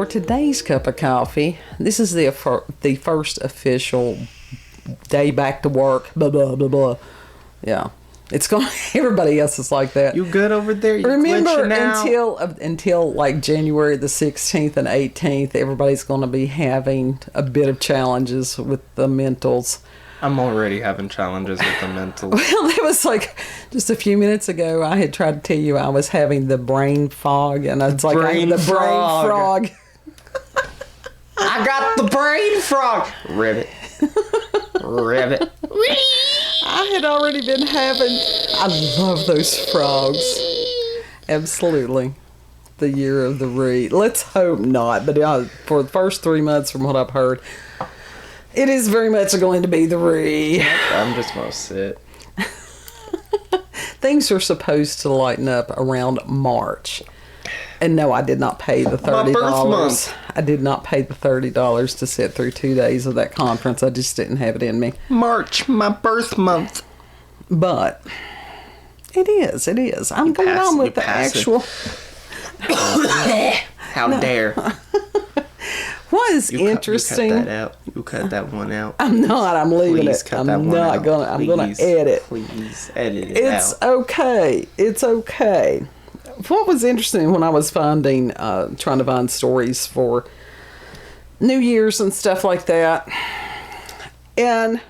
today's cup of coffee, this is the first official day back to work. Blah blah blah blah. Yeah, it's going. Everybody else is like that. You good over there? You remember now? until like January the 16th and 18th, everybody's going to be having a bit of challenges with the mentals. I'm already having challenges with the mentals. Well, it was like just a few minutes ago. I had tried to tell you I was having the brain fog, and it's like brain brain frog. I got the brain frog. Ribbit. Ribbit. I had already been having. I love those frogs. Absolutely. The year of the re. Let's hope not. But for the first 3 months, from what I've heard, it is very much going to be the re. I'm just going to sit. Things are supposed to lighten up around March. And no, I did not pay the $30. My birth month. I did not pay the $30 to sit through 2 days of that conference. I just didn't have it in me. March, my birth month. But it is. I'm going on with the actual. How dare. What is interesting? You cut that out. You cut that one out. I'm not. I'm leaving Please it. cut I'm that one not out. gonna. I'm gonna edit. Please edit it It's out. okay. It's okay. What was interesting when I was trying to find stories for New Year's and stuff like that, and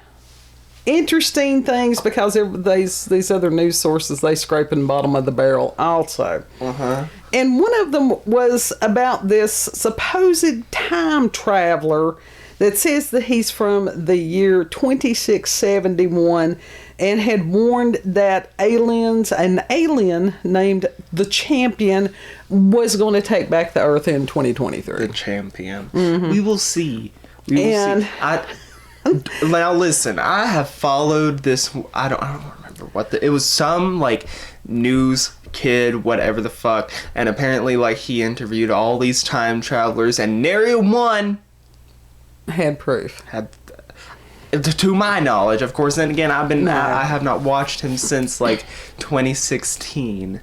interesting things, because these other news sources, they scrape in the bottom of the barrel also. And one of them was about this supposed time traveler that says that he's from the year 2671 and had warned that an alien named the Champion was going to take back the Earth in 2023. The Champion. Mm-hmm. We will see. See. Now listen, I have followed this. I don't remember what it was. Some like news kid, whatever the fuck, and apparently like he interviewed all these time travelers, and nary one had proof. To my knowledge, of course. Then again, I have not watched him since like 2016.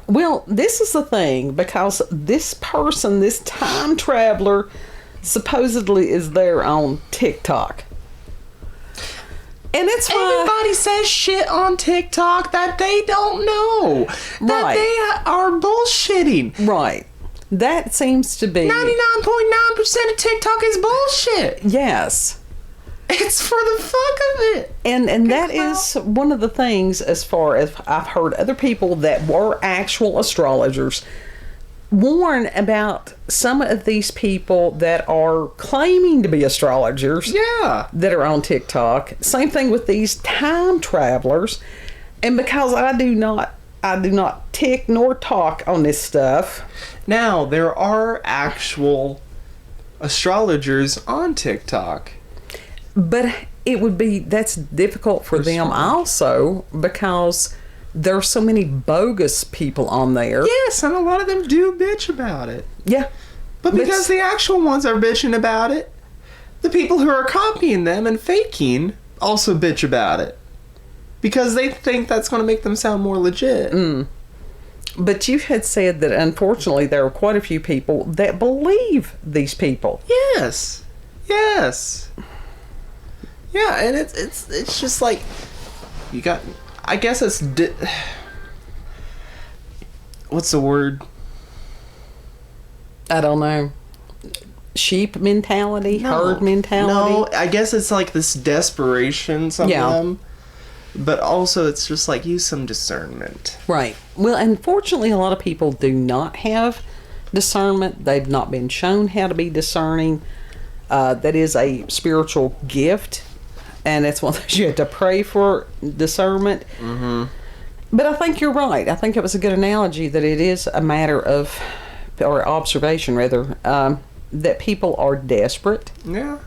Well, this is the thing, because this person, this time traveler, supposedly is there on TikTok. And it's why everybody says shit on TikTok that they don't know. That they are bullshitting. Right. That seems to be 99.9% of TikTok is bullshit. Yes. It's for the fuck of it. And that is one of the things, as far as I've heard other people that were actual astrologers warn about some of these people that are claiming to be astrologers. Yeah. That are on TikTok. Same thing with these time travelers. And because I do not tick nor talk on this stuff. Now, there are actual astrologers on TikTok. But that's difficult for them also, because there's so many bogus people on there. Yes, and a lot of them do bitch about it. Yeah. But because the actual ones are bitching about it, the people who are copying them and faking also bitch about it. Because they think that's going to make them sound more legit. But you had said that unfortunately there are quite a few people that believe these people. Yes. Yeah, and it's just like, you got, I guess it's, what's the word? I don't know. Sheep mentality? Herd mentality? No, I guess it's like this desperation, some of them. But also it's just like, use some discernment. Right. Well, unfortunately a lot of people do not have discernment. They've not been shown how to be discerning. That is a spiritual gift. And it's one of those you have to pray for discernment. Mm-hmm. But I think you're right. I think it was a good analogy that it is a matter of, or observation rather, that people are desperate. Yeah.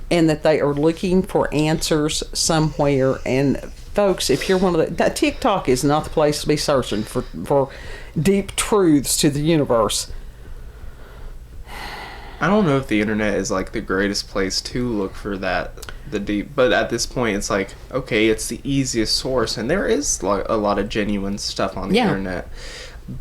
And that they are looking for answers somewhere. And folks, if you're one of the, TikTok is not the place to be searching for deep truths to the universe. I don't know if the internet is like the greatest place to look for that, the deep, but at this point it's like, okay, it's the easiest source, and there is like a lot of genuine stuff on the internet,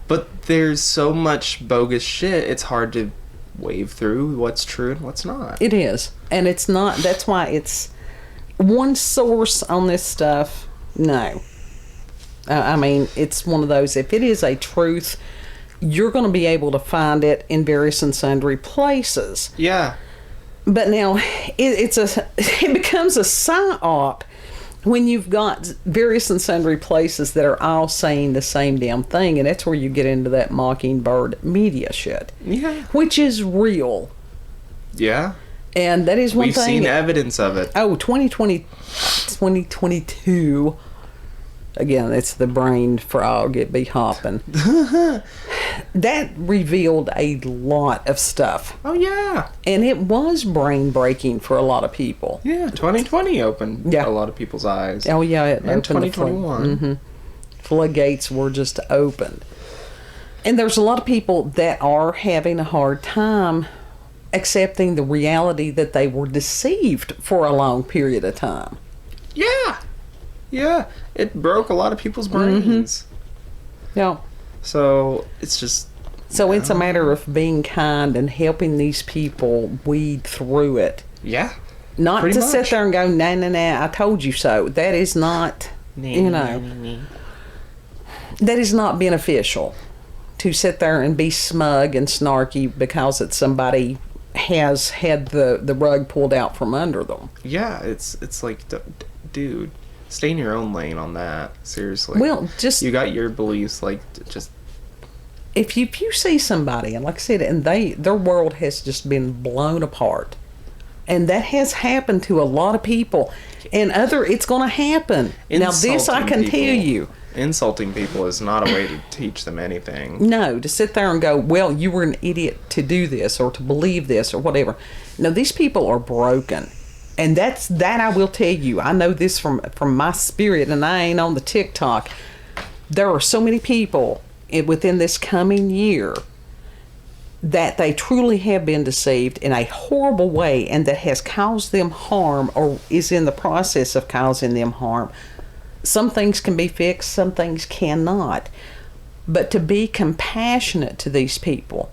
but there's so much bogus shit, it's hard to wave through what's true and what's not. It is. And it's not, that's why it's one source on this stuff. No. I mean, it's one of those, if it is a truth, you're going to be able to find it in various and sundry places. Yeah. But now, it becomes a psyop when you've got various and sundry places that are all saying the same damn thing, and that's where you get into that mockingbird media shit. Yeah. Which is real. Yeah. And that is one We've thing. seen evidence of it. Oh, 2022. Again, it's the brain frog. It be hopping. That revealed a lot of stuff. Oh, yeah. And it was brain breaking for a lot of people. Yeah, 2020 opened a lot of people's eyes. Oh, yeah. It and 2021. Floodgates were just opened. And there's a lot of people that are having a hard time accepting the reality that they were deceived for a long period of time. Yeah. Yeah. It broke a lot of people's brains. Yeah. So it's just... So it's a matter of being kind and helping these people weed through it. Yeah. Not to sit there and go, nah, nah, nah, I told you so. That is not, that is not beneficial. To sit there and be smug and snarky because it's somebody has had the rug pulled out from under them. Yeah, it's like, dude, stay in your own lane on that. Seriously. Well, just... You got your beliefs, like, just... If you see somebody, and like I said, and their world has just been blown apart, and that has happened to a lot of people, and it's going to happen. Now, this I can tell you. Insulting people is not a way to teach them anything. No, to sit there and go, well, you were an idiot to do this, or to believe this, or whatever. No, these people are broken. And that I will tell you. I know this from my spirit, and I ain't on the TikTok. There are so many people within this coming year that they truly have been deceived in a horrible way, and that has caused them harm or is in the process of causing them harm. Some things can be fixed, some things cannot. But to be compassionate to these people.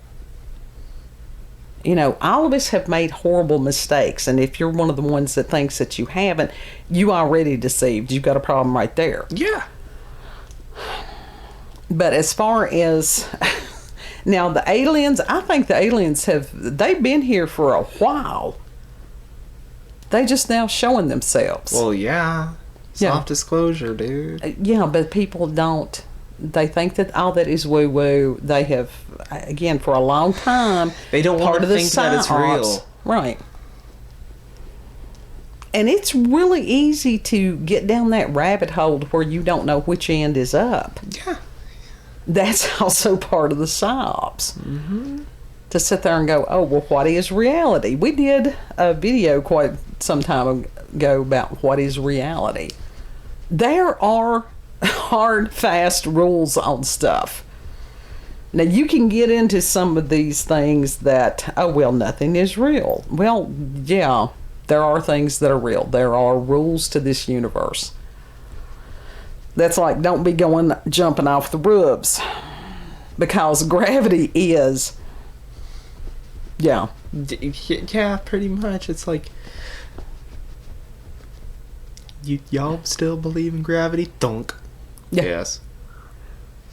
You know, all of us have made horrible mistakes, and if you're one of the ones that thinks that you haven't, you already deceived. You've got a problem right there. Yeah. But as far as now, the aliens, I think the aliens they've been here for a while. They just now showing themselves. Well, yeah. Soft disclosure, dude. Yeah, but people don't. They think that all that is woo-woo. They have, again, for a long time, they don't want to think that it's real. Right. And it's really easy to get down that rabbit hole where you don't know which end is up. Yeah. That's also part of the psyops. Mm-hmm. To sit there and go, oh, well, what is reality? We did a video quite some time ago about what is reality. There are hard, fast rules on stuff. Now, you can get into some of these things that, oh, well, nothing is real. Well, yeah, there are things that are real. There are rules to this universe. That's like, don't be jumping off the roofs, because gravity is, yeah, pretty much. It's like, y'all still believe in gravity? Dunk. Yeah. Yes.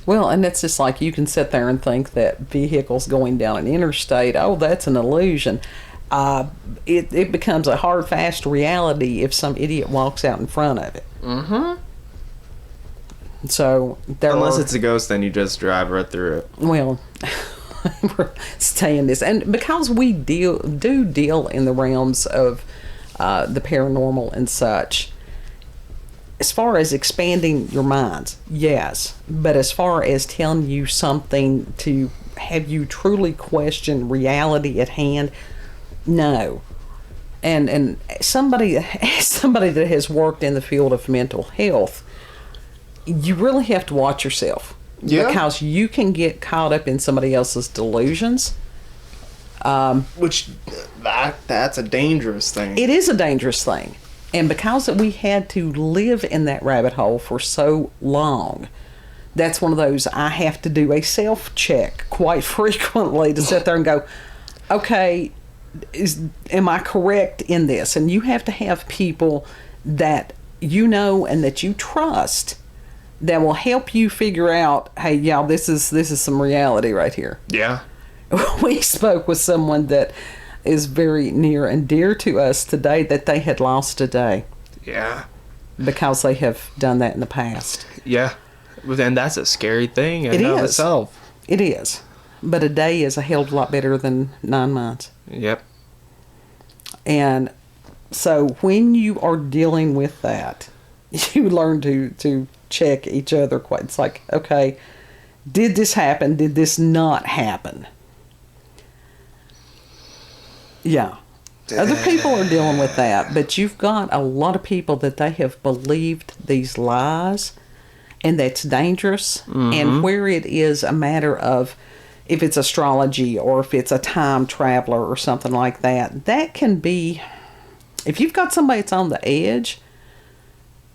Well, and it's just like, you can sit there and think that vehicles going down an interstate, oh, that's an illusion. It becomes a hard, fast reality if some idiot walks out in front of it. Mm-hmm. So unless it's a ghost, then you just drive right through it. Well, we're staying this, and because we deal in the realms of the paranormal and such. As far as expanding your minds, yes, but as far as telling you something to have you truly question reality at hand, no. And somebody that has worked in the field of mental health, you really have to watch yourself. Yeah. Because you can get caught up in somebody else's delusions. Which, that's a dangerous thing. It is a dangerous thing. And because we had to live in that rabbit hole for so long, that's one of those, I have to do a self-check quite frequently to sit there and go, okay, am I correct in this? And you have to have people that you know and that you trust that will help you figure out, hey, y'all, this is some reality right here. Yeah. We spoke with someone that is very near and dear to us today that they had lost a day. Yeah. Because they have done that in the past. Yeah. And that's a scary thing in and of itself. It is. But a day is a hell of a lot better than 9 months. Yep. And so when you are dealing with that, you learn to check each other. It's like, okay, did this happen? Did this not happen? Yeah. Other people are dealing with that, but you've got a lot of people that they have believed these lies, and that's dangerous. Mm-hmm. And where it is a matter of, if it's astrology or if it's a time traveler or something like that, that can be, if you've got somebody that's on the edge,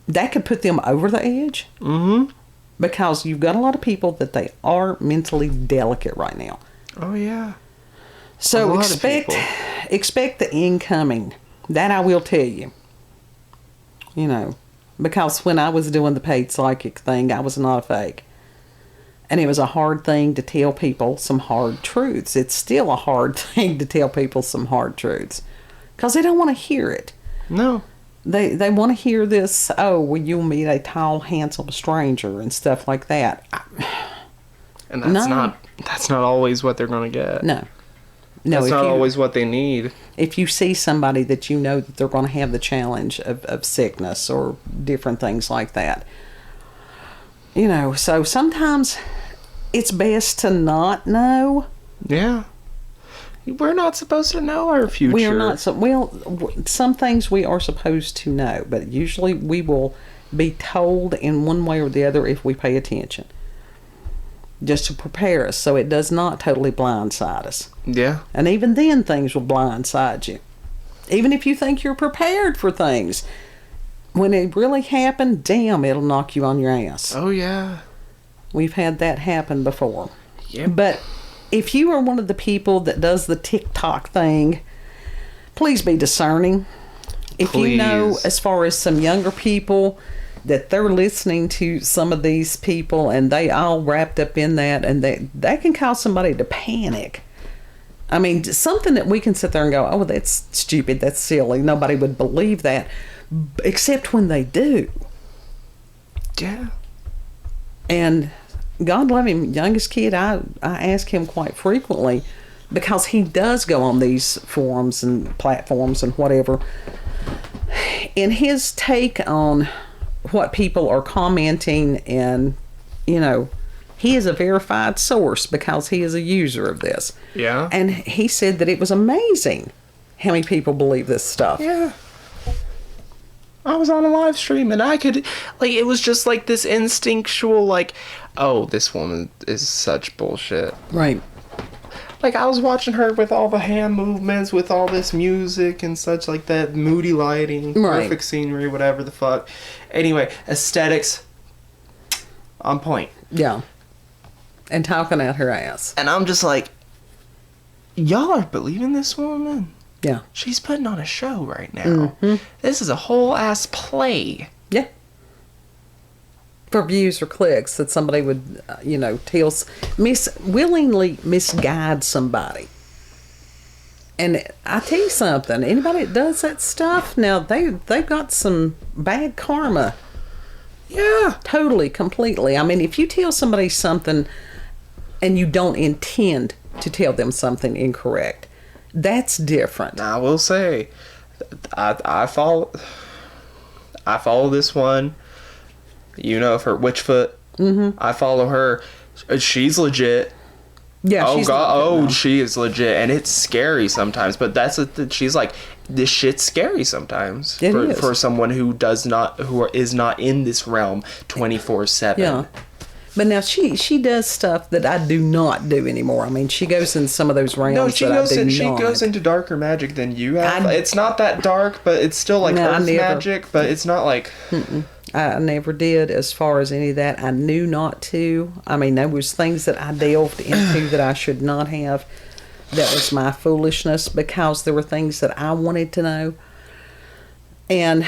that could put them over the edge. Mm-hmm. Because you've got a lot of people that they are mentally delicate right now. Oh, yeah. So expect the incoming. That I will tell you. You know, because when I was doing the paid psychic thing, I was not a fake. And it was a hard thing to tell people some hard truths. It's still a hard thing to tell people some hard truths. Because they don't want to hear it. No. They want to hear this, oh, well, you'll meet a tall, handsome stranger and stuff like that. And that's not always what they're going to get. No. That's not always what they need. If you see somebody that you know that they're going to have the challenge of sickness or different things like that. You know, so sometimes it's best to not know. Yeah. We're not supposed to know our future. We are not. Some things we are supposed to know, but usually we will be told in one way or the other if we pay attention. Just to prepare us so it does not totally blindside us. Yeah. And even then things will blindside you. Even if you think you're prepared for things, when it really happened, damn, it'll knock you on your ass. Oh, yeah. We've had that happen before. Yeah. But if you are one of the people that does the TikTok thing, please be discerning. If you know, as far as some younger people, that they're listening to some of these people and they all wrapped up in that, and that can cause somebody to panic. I mean, something that we can sit there and go, oh, that's stupid, that's silly, nobody would believe that, except when they do. Yeah. And God love him, youngest kid, I ask him quite frequently, because he does go on these forums and platforms and whatever, and his take on what people are commenting, and you know, he is a verified source because he is a user of this. Yeah. And he said that it was amazing how many people believe this stuff. Yeah. I was on a live stream and I could, like, it was just like this instinctual, like, oh, this woman is such bullshit. Right. Like, I was watching her with all the hand movements, with all this music and such, like that moody lighting, right. Perfect scenery, whatever the fuck. Anyway, aesthetics on point. Yeah. And talking out her ass. And I'm just like, y'all are believing this woman? Yeah. She's putting on a show right now. Mm-hmm. This is a whole ass play. Yeah. For views or clicks that somebody would, willingly misguide somebody. And I tell you something, anybody that does that stuff, now they've got some bad karma. Yeah. Totally, completely. I mean, if you tell somebody something and you don't intend to tell them something incorrect, that's different. I will say, I follow this one. You know, of her Witchfoot. Mm-hmm. I follow her. She's legit. Yeah. Oh God. She is legit, and it's scary sometimes. But she's like, this shit's scary sometimes for someone who is not in this realm 24/7. Yeah. But now she does stuff that I do not do anymore. I mean, she goes in some of those realms. No, she goes into darker magic than you have. It's not that dark, but it's still like earth magic. But it's not like. Mm-mm. I never did as far as any of that. I knew not to. I mean, there was things that I delved into that I should not have. That was my foolishness because there were things that I wanted to know. And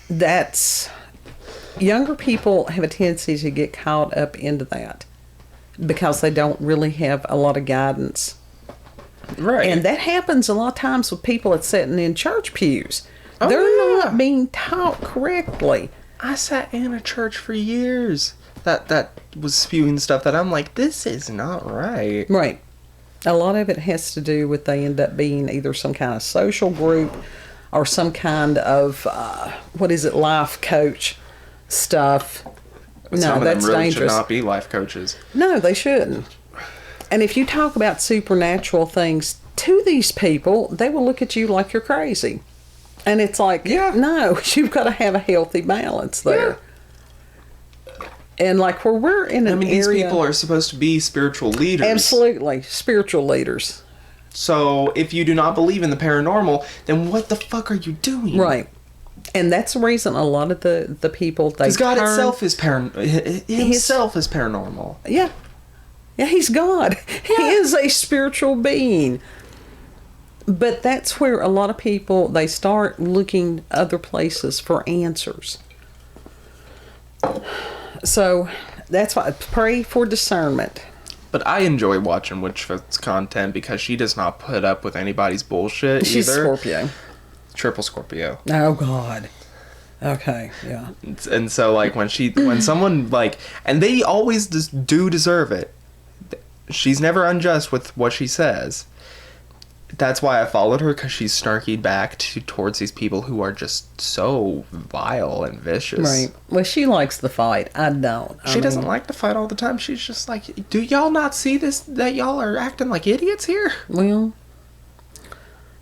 that's... Younger people have a tendency to get caught up into that because they don't really have a lot of guidance. Right. And that happens a lot of times with people that's sitting in church pews. They're not being taught correctly. I sat in a church for years that was spewing stuff that I'm like, this is not right. Right. A lot of it has to do with they end up being either some kind of social group or some kind of, life coach stuff. But some of them really should not be life coaches. No, they shouldn't. And if you talk about supernatural things to these people, they will look at you like you're crazy. And it's like, no, you've got to have a healthy balance there. Yeah. And like where we're in an area... these people are supposed to be spiritual leaders. Absolutely. Spiritual leaders. So if you do not believe in the paranormal, then what the fuck are you doing? Right. And that's the reason a lot of the people... Because God himself is paranormal. Yeah. Yeah, he's God. Yeah. He is a spiritual being. But that's where a lot of people, they start looking other places for answers. So that's why I pray for discernment. But I enjoy watching Witchfoot's content because she does not put up with anybody's bullshit She's either. Scorpio. Triple Scorpio. Oh, God. Okay, yeah. And so, like, when someone, like, and they always do deserve it. She's never unjust with what she says. That's why I followed her, because she's snarky back towards these people who are just so vile and vicious. Right. Well, she likes the fight. I don't. She doesn't like to fight all the time. She's just like, do y'all not see this, that y'all are acting like idiots here? Well,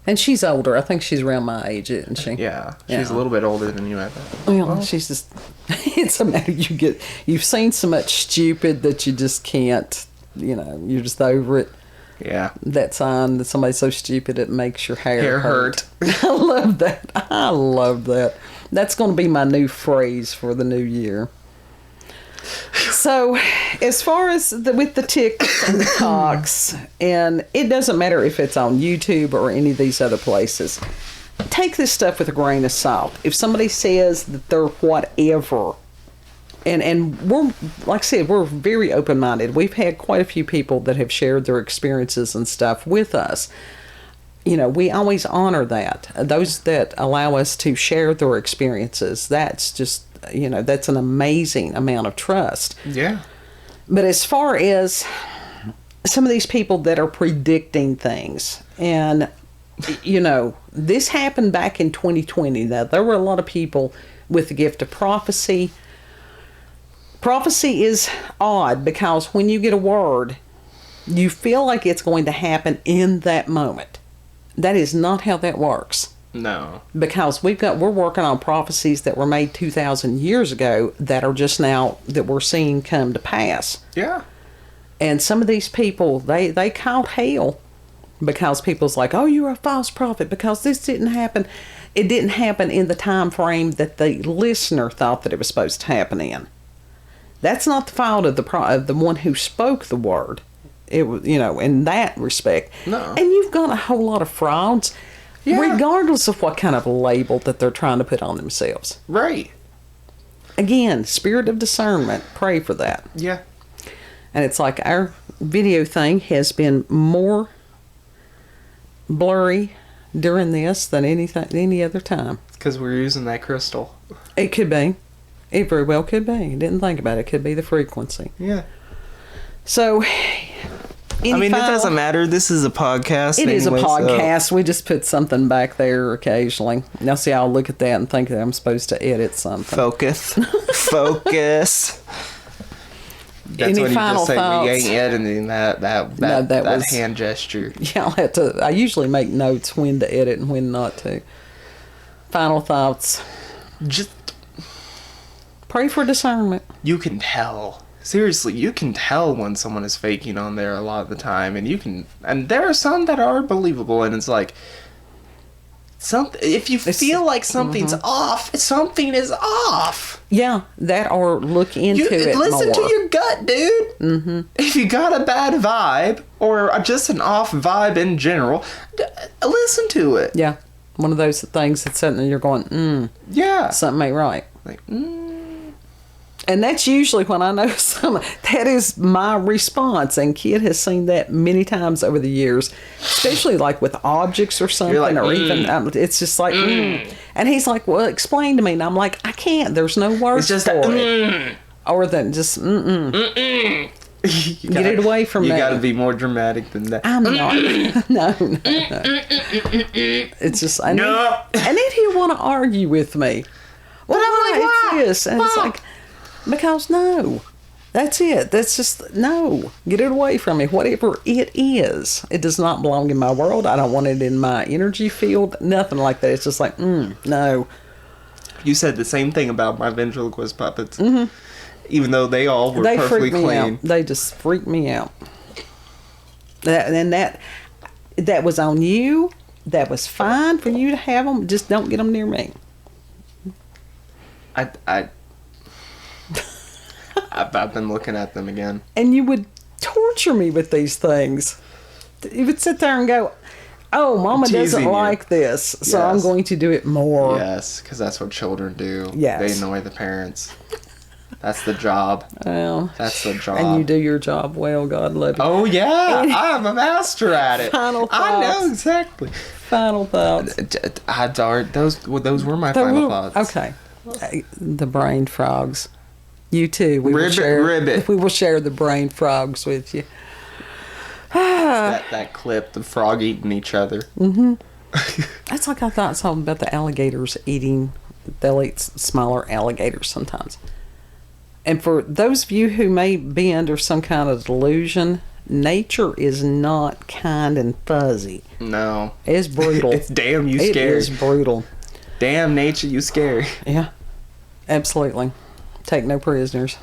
and she's older. I think she's around my age, isn't she? Yeah. She's a little bit older than you, I think. Well, she's just... It's a matter you've seen so much stupid that you just can't, you're just over it. Yeah. That sign that somebody's so stupid it makes your hair hurt. I love that. I love that. That's going to be my new phrase for the new year. So, as far as with the ticks and the talks, and it doesn't matter if it's on YouTube or any of these other places, take this stuff with a grain of salt. If somebody says that they're whatever, and we're, like I said, we're very open-minded. We've had quite a few people that have shared their experiences and stuff with us. We always honor that. Those that allow us to share their experiences, that's just, that's an amazing amount of trust. Yeah. But as far as some of these people that are predicting things, and, this happened back in 2020. Now, there were a lot of people with the gift of prophecy. Prophecy is odd because when you get a word, you feel like it's going to happen in that moment. That is not how that works. No. Because we're working on prophecies that were made 2,000 years ago that are just now, that we're seeing come to pass. Yeah. And some of these people, they caught hell because people's like, oh, you're a false prophet because this didn't happen. It didn't happen in the time frame that the listener thought that it was supposed to happen in. That's not the fault of the one who spoke the word. It was, in that respect. No. And you've got a whole lot of frauds, regardless of what kind of label that they're trying to put on themselves. Right. Again, spirit of discernment. Pray for that. Yeah. And it's like our video thing has been more blurry during this than any other time. It's because we're using that crystal. It could be. It very well could be. Didn't think about it. It could be the frequency. Yeah. So, it doesn't matter. This is a podcast. It is a podcast. So. We just put something back there occasionally. Now, see, I'll look at that and think that I'm supposed to edit something. Focus. Focus. That's Any when you final just say thoughts? we ain't editing that hand gesture. Yeah, I'll have to. I usually make notes when to edit and when not to. Final thoughts. Just pray for discernment. You can tell. Seriously, you can tell when someone is faking on there a lot of the time, and there are some that are believable, and it's like if you feel like something's off, something is off. Yeah, that or look into it listen more. to your gut, dude. Mm-hmm. If you got a bad vibe or just an off vibe in general, listen to it. Yeah, one of those things that's something you're going, yeah, something ain't right. Like, And that's usually when I know something. That is my response. And Kid has seen that many times over the years, especially like with objects or something, like, or even, it's just like, And he's like, well, explain to me. And I'm like, I can't. There's no words it's just for it. Or then just, Get it away from me. You got to be more dramatic than that. I'm not. No. It's just, and then he'll want to argue with me. Well, I'm like, why? It's this. And it's like, because no, that's it. That's just, no, get it away from me. Whatever it is, it does not belong in my world. I don't want it in my energy field. Nothing like that. It's just like, no. You said the same thing about my ventriloquist puppets. Mm-hmm. Even though they all were perfectly clean. Out. They just freak me out. That was on you. That was fine for you to have them. Just don't get them near me. I've been looking at them again. And you would torture me with these things. You would sit there and go, oh, Mama doesn't like this, so I'm going to do it more. Yes, because that's what children do. Yes. They annoy the parents. That's the job. Well, that's the job. And you do your job well, God love you. Oh, yeah. I'm a master at it. Final thoughts. I know exactly. Final thoughts. Those were my final thoughts. Okay. The brain frogs. You too. We will share the brain frogs with you. that clip, the frog eating each other. Mm-hmm. That's like I thought something about the alligators eating. They'll eat smaller alligators sometimes. And for those of you who may be under some kind of delusion, nature is not kind and fuzzy. No. It's brutal. It's damn you scary. It is brutal. Damn nature, you scary. Yeah. Absolutely. Take no prisoners.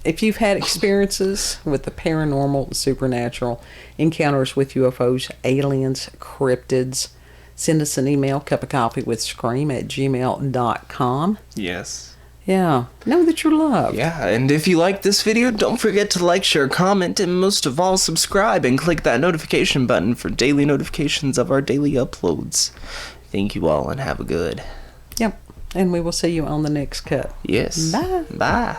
If you've had experiences with the paranormal, supernatural, encounters with UFOs, aliens, cryptids, send us an email, cupofcoffeewithscream@gmail.com. Yes. Yeah. Know that you're loved. Yeah, and if you like this video, don't forget to like, share, comment, and most of all, subscribe and click that notification button for daily notifications of our daily uploads. Thank you all and have a good. Yep. And we will see you on the next cut. Yes. Bye. Bye.